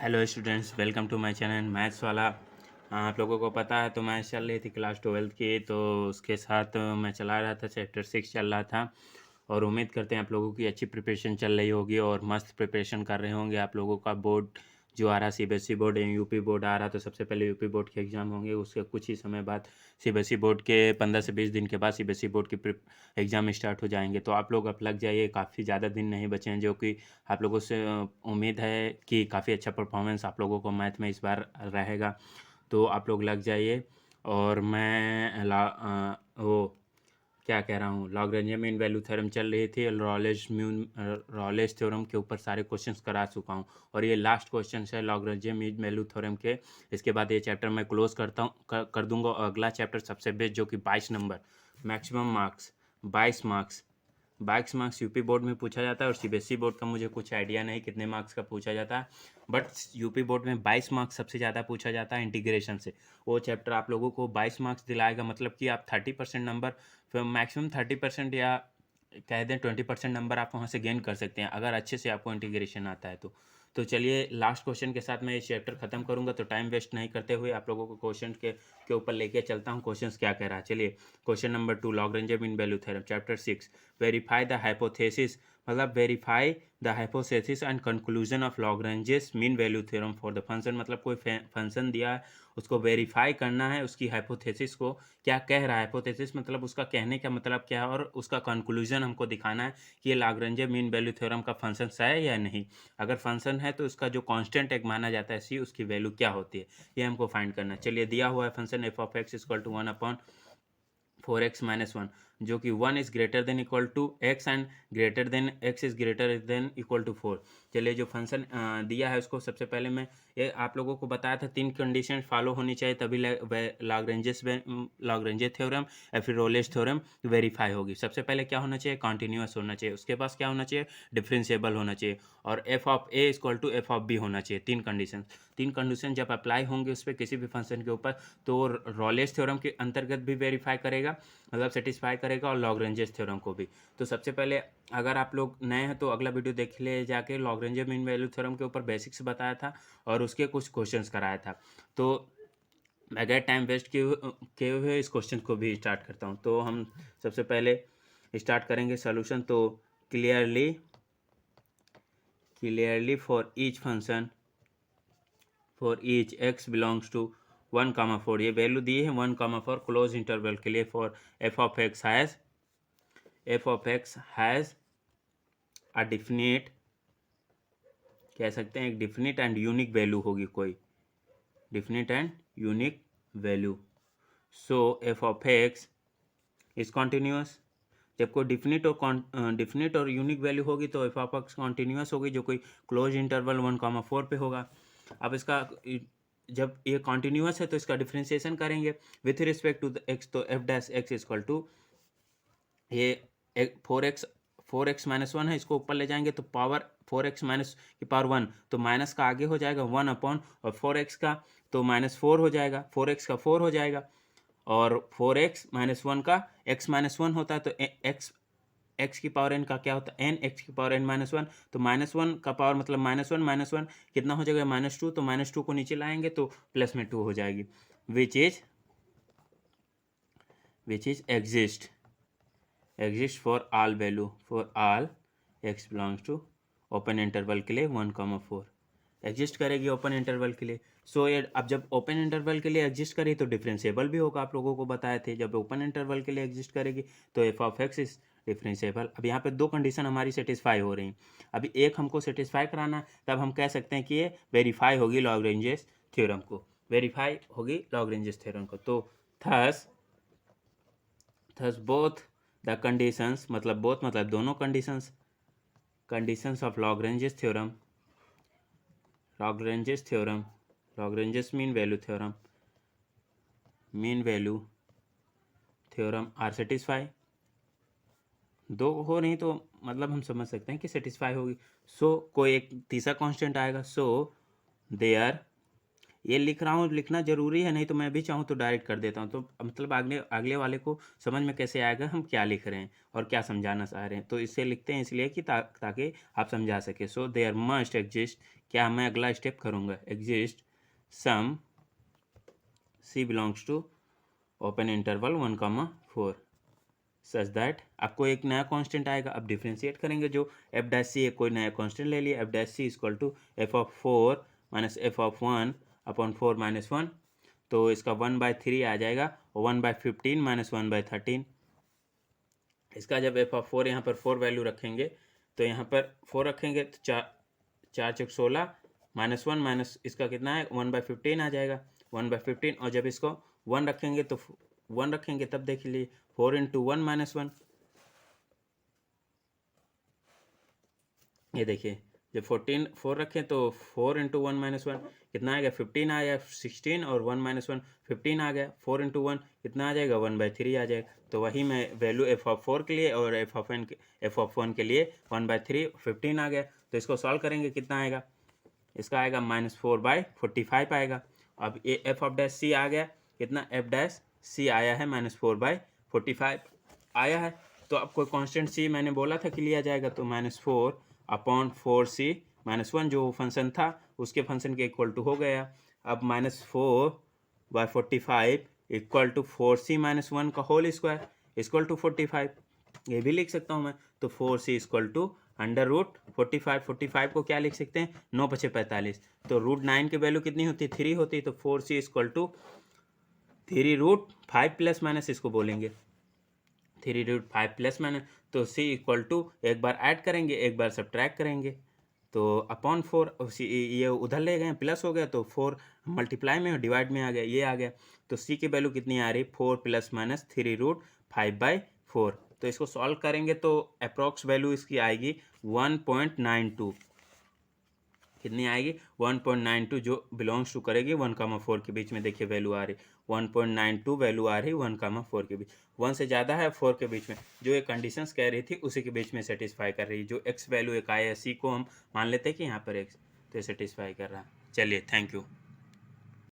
Hello students, welcome to my channel maths वाला। आप लोगों को पता है तो मैथ्स चल रही थी क्लास 12th की, तो उसके साथ मैं चला रहा था। चैप्टर 6 चल रहा था और उम्मीद करते हैं आप लोगों की अच्छी प्रिपरेशन चल रही होगी और मस्त प्रिपरेशन कर रहे होंगे। आप लोगों का बोर्ड जो आ रहा, सीबीएसई बोर्ड या यूपी बोर्ड आ रहा, तो सबसे पहले यूपी बोर्ड के एग्ज़ाम होंगे, उसके कुछ ही समय बाद सीबीएसई बोर्ड के 15 से 20 दिन के बाद सीबीएसई बोर्ड के एग्ज़ाम स्टार्ट हो जाएंगे। तो आप लोग अब लग जाइए, काफ़ी ज़्यादा दिन नहीं बचे हैं, जो कि आप लोगों से उम्मीद है कि काफ़ी अच्छा परफॉर्मेंस आप लोगों को मैथ में इस बार रहेगा। तो आप लोग लग जाइए। और मैं वो क्या कह रहा हूँ, लॉग्रेंज मीन वैल्यू थ्योरम चल रही थी, रॉलेज थ्योरम के ऊपर सारे क्वेश्चंस करा चुका हूँ और ये लास्ट क्वेश्चन है लॉग्रेंज मीन वैल्यू थ्योरम के। इसके बाद ये चैप्टर मैं क्लोज करता हूँ, कर दूंगा। और अगला चैप्टर सबसे बेस्ट, जो कि 22 number, maximum marks 22 marks, 22 marks UP board में पूछा जाता है। और सीबीएसई बोर्ड का मुझे कुछ आइडिया नहीं कितने मार्क्स का पूछा जाता है, बट यूपी बोर्ड में 22 मार्क्स सबसे ज़्यादा पूछा जाता है इंटीग्रेशन से। वो चैप्टर आप लोगों को 22 मार्क्स दिलाएगा, मतलब कि आप 30% नंबर, फिर मैक्सिमम 30% या कह दें 20% नंबर आप वहाँ से गेन कर सकते हैं, अगर अच्छे से आपको इंटीग्रेशन आता है तो चलिए लास्ट क्वेश्चन के साथ मैं ये चैप्टर खत्म करूंगा। तो टाइम वेस्ट नहीं करते हुए आप लोगों को क्वेश्चन के ऊपर लेके चलता हूँ। क्वेश्चंस क्या कह रहा है, चलिए। Question number 2, Lagrange mean value theorem, chapter 6, verify the hypothesis, मतलब verify the hypothesis and conclusion of Lagrange's mean value theorem for the function. मतलब कोई फंक्शन दिया है, उसको वेरीफाई करना है, उसकी हाइपोथेसिस को क्या कह रहा है। हाइपोथेसिस मतलब उसका कहने का मतलब क्या है, और उसका कंक्लूजन हमको दिखाना है कि ये लाग्रेंज मीन वैल्यू थ्योरम का फंक्शन है या नहीं। अगर फंक्शन है तो उसका जो कांस्टेंट एक माना जाता है सी, उसकी वैल्यू क्या होती है, ये हमको फाइंड करना है। चलिए, दिया हुआ है function F of X equal to 1/4x - 1, जो कि 1 is greater than equal to X and greater than X is greater than equal to 4। चलिए, जो फंक्शन दिया है उसको सबसे पहले मैं ये आप लोगों को बताया था, 3 कंडीशन फॉलो होनी चाहिए तभी लाग्रेंजे थ्योरम या फिर रोलेज थ्योरम वेरीफाई होगी। सबसे पहले क्या होना चाहिए, कॉन्टिन्यूअस होना चाहिए, उसके पास क्या होना चाहिए, डिफरेंशिएबल होना चाहिए, और F of A equal to F of B होना चाहिए। 3 कंडीशन जब अप्लाई होंगे उस पर किसी भी फंक्शन के ऊपर, तो रोलेज थ्योरम के अंतर्गत भी वेरीफाई करेगा, मतलब सेटिस्फाई करेगा, और लॉग्रेंजेस थ्योरम को भी। तो सबसे पहले, अगर आप लोग नए हैं तो अगला वीडियो देख ले जाके, लॉग्रेंज मीन वैल्यू थ्योरम के ऊपर बेसिक्स बताया था और उसके कुछ क्वेश्चंस कराया था। तो बगैर टाइम वेस्ट किए हुए इस क्वेश्चन को भी स्टार्ट करता हूँ। तो हम सबसे पहले स्टार्ट करेंगे सोल्यूशन। तो clearly for each X belongs to 1, 4, ये वैल्यू दी है 1, 4 क्लोज इंटरवल के लिए। For F of x has a definite, कह सकते हैं एक डिफिनिट एंड यूनिक वैल्यू होगी, कोई definite and unique value. So F of x is continuous. जब कोई डिफिनिट और यूनिक वैल्यू होगी तो एफ ऑफ एक्स कॉन्टिन्यूअस होगी, जो कोई क्लोज इंटरवल 1, 4 पे होगा। अब इसका जब ये कॉन्टिन्यूअस है तो इसका डिफ्रेंसिएशन करेंगे with respect to the X, तो F dash X equal to ये 4x - 1 है, इसको ऊपर ले जाएंगे तो पावर 4x - 1, तो माइनस का आगे हो जाएगा 1 और 4x का तो -4 हो जाएगा, 4x का 4 हो जाएगा, और 4x - 1 का x-1 होता है, तो x की पावर n का क्या होता है, n x की पावर n-1, तो -1 का पावर मतलब -1 कितना हो जाएगा, -2, तो -2 को नीचे लाएंगे तो प्लस में 2 हो जाएगी, which is exist for all x belongs to open interval के लिए 1, 4 एग्जिस्ट करेगी ओपन इंटरवल के लिए। सो ये अब जब ओपन इंटरवल के लिए एग्जिस्ट करी तो डिफरेंशिएबल भी होगा, आप लोगों को बताए थे जब ओपन इंटरवल के लिए एग्जिस्ट करेगी तो F of x is differentiable. अब यहाँ पे 2 कंडीशन हमारी सेटिस्फाई हो रही हैं, अभी एक हमको सेटिस्फाई कराना है, तब हम कह सकते हैं कि ये वेरीफाई होगी लॉग्रेंजेस थ्योरम को, वेरीफाई होगी लॉग्रेंजेस थ्योरम को। तो थस बोथ द कंडीशंस, मतलब बोथ मतलब दोनों conditions of Lagrange's theorem, Lagrange's mean value theorem are satisfy. दो हो नहीं तो मतलब हम समझ सकते हैं कि सेटिस्फाई होगी। सो कोई एक तीसरा कांस्टेंट आएगा, सो देयर ये लिख रहा हूँ, लिखना ज़रूरी है, नहीं तो मैं भी चाहूँ तो डायरेक्ट कर देता हूँ। तो मतलब अगले अगले वाले को समझ में कैसे आएगा हम क्या लिख रहे हैं और क्या समझाना चाह रहे हैं। तो इसे लिखते हैं इसलिए कि ताकि आप समझा सकें। सो देयर मस्ट एग्जिस्ट, क्या मैं अगला स्टेप करूँगा, exist some C belongs to open interval 1, such that आपको एक नया कांस्टेंट आएगा। अब डिफ्रेंशिएट करेंगे, जो एफ डैश सी है, कोई नया कांस्टेंट ले लिया, F dash C equal to F of 4 minus F of 1 upon 4 minus 1। तो इसका 1/3 आ जाएगा, और 1/15 माइनस 1/13। इसका जब एफ ऑफ 4 यहाँ पर 4 वैल्यू रखेंगे, तो यहाँ पर 4 रखेंगे तो 4×4 = 16 माइनस 1 माइनस इसका कितना है 1/15 आ जाएगा, 1/15। और जब इसको 1 रखेंगे तो 1 रखेंगे तब देख लीजिए 4 × 1 - 1। ये देखिए जब 4 रखें तो 4 × 1 - 1 कितना आएगा 15 आया, 16 और 1 - 1 15 आ गया। 4 × 1 कितना आ जाएगा 1/3 आ जाएगा। तो वही मैं वैल्यू एफ ऑफ 4 के लिए और एफ ऑफ 1 के लिए 1/3 15 आ गया। तो इसको सॉल्व करेंगे कितना आएगा, इसका आएगा -4/45 आएगा। अब ये एफ ऑफ डैश सी आ गया, कितना एफ डैश सी आया है -4/45 आया है। तो अब कोई कांस्टेंट सी मैंने बोला था कि लिया जाएगा, तो -4/4c -1 जो फंक्शन था उसके फंक्शन के इक्वल टू हो गया। अब -4/45 इक्वल टू 4c - 1 का होल स्क्वायर इक्वल टू 45। ये भी लिख सकता हूँ मैं। तो 4c इक्वल टू √45। 45 को क्या लिख सकते हैं 9×5 = 45। तो √9 की वैल्यू कितनी होती है 3 होती है। तो 4c equal to 3√5 plus minus इसको बोलेंगे 3√5 प्लस माइनस। तो c इक्वल टू एक बार ऐड करेंगे एक बार सब्ट्रैक्ट करेंगे, तो अपॉन 4 ये उधर ले गए प्लस हो गया, तो 4 मल्टीप्लाई में डिवाइड में आ गया, ये आ गया। तो c की वैल्यू कितनी आ रही 4 + - 3√5/4। तो इसको सॉल्व करेंगे तो अप्रॉक्स वैल्यू इसकी आएगी 1.92। कितनी आएगी 1.92, जो बिलोंग्स टू करेगी 1, 4 के बीच में। देखिए वैल्यू आ रही 1.92 वैल्यू आ रही 1, 4 के बीच। 1 से ज़्यादा है 4 के बीच में, जो ये कंडीशंस कह रही थी उसी के बीच में सेटिस्फाई कर रही। जो एक्स वैल्यू एक आया सी को हम मान लेते हैं कि यहाँ पर एक्स, तो सेटिस्फाई कर रहा है। चलिए थैंक यू।